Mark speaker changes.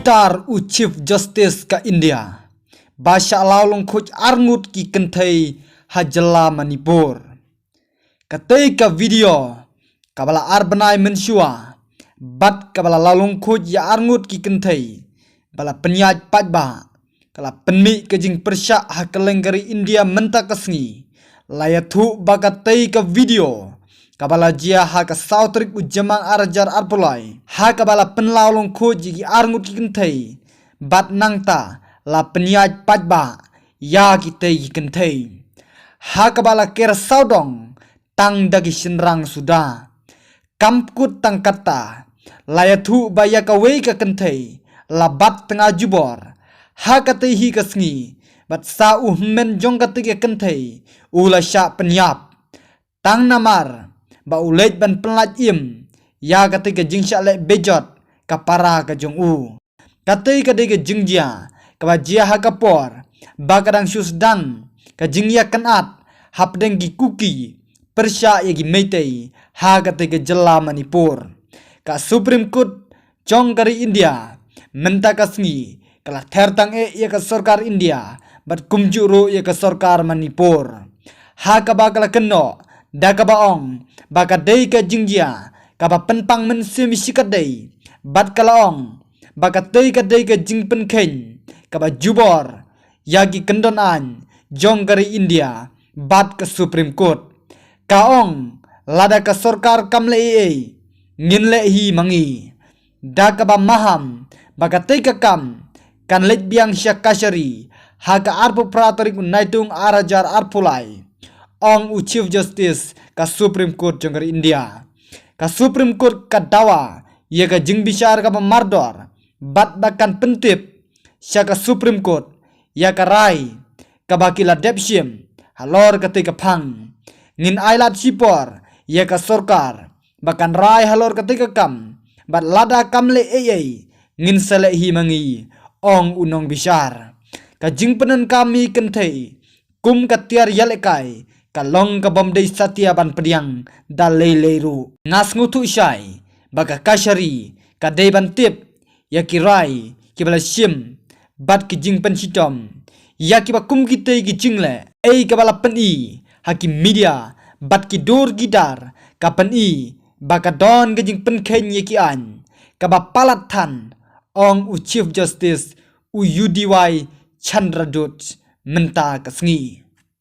Speaker 1: Komentar u Chief Justice ka India. Basha laulong kuch arngut ki kentai hajala Manipur. Katai ka video kabala arbanai mensua. Bat kabala laulong kuch ya arngut ki kentai. Bala penyaj pajba. Kala penmi kejing persyak hakelengari India menta kesngi. Layathu bakatai ka video. Kabala jia ha ka sautrik ujamang arajar arpulai. Ha kabala penlaulong kuj jigi arngut ki kentai. Bat nangta la penyaj pajba. Ya kitai ki kentai. Ha kabala kera saudong. Tang dagi sinrang sudah. Kampkut tang kata. Layathu baya ka wei ka kentai. La bat tengah jubor. Ha katai hi kesngi. Bat sa men jong katai ka kentai. Ula syak penyap. Tang namar. Ba ulet ban penlat im. Ya katai ka jing syak lek bejot. Kapara ka jong u. Katai ka dai ka jing jia. Kaba jia ha kapor. Ba kadang syusdang. Ka jing ya kenat. Hapdeng ki kuki. Persyak ya ki meitei. Ha katai ka jela Manipur. Ka Supreme Court jong kari India. Menta kasngi. Kala tertang ya ka sarkar India. Bat kumjuru ya ka sarkar Manipur. Ha kaba kala keno. Da kaba ong. Baka day ka jingjia. Kaba penpang mensemi sikat day. Bat kala ong. Baka day ka jingpen ken. Kaba jubor. Yagi kendon an. Jong kari India. Bat ke Supreme Court. Ka ong. Lada ka sarkar kamle ee. Nginle hi mangi. Da kaba maham. Baka day ka kam. Kan let biang syak kasyari. Ha ka arpu pratorik naitung arajar arpulai. Ong u Chief Justice ka Supreme Court jong kari India. Ka Supreme Court ka dawa. Ia ka jing bisyar ka pemardor. Bat bakan pentip. Sya ka Supreme Court. Ia ka rai. Ka bakila depsyim. Halor ka ka pang. Ngin ailat sipor. Ia ka sorkar. Bakan rai halor ka ka kam. Bat lada kamle ee. Ngin selek hi mangi. Ong unong bisyar. Ka jing penen kami kentai. Kum ka tiar yalekai. Kalong ka bomdei satya ban pediang dalai leiru. Ngas ngutu syai. Baga kasyari. Ka day ban tip. Ya kirai. Kibala sim. Bat ki jing pen sitom. Ya kiba kum kitay ki jingle. Ay kabala pen i. Haki media. Bat ki dur gidar. Ka pen i. Baka don ki jing pen ken ye ki an. Kaba palat tan. Ong u Chief Justice. U UDY Chandradut. Menta kasngi.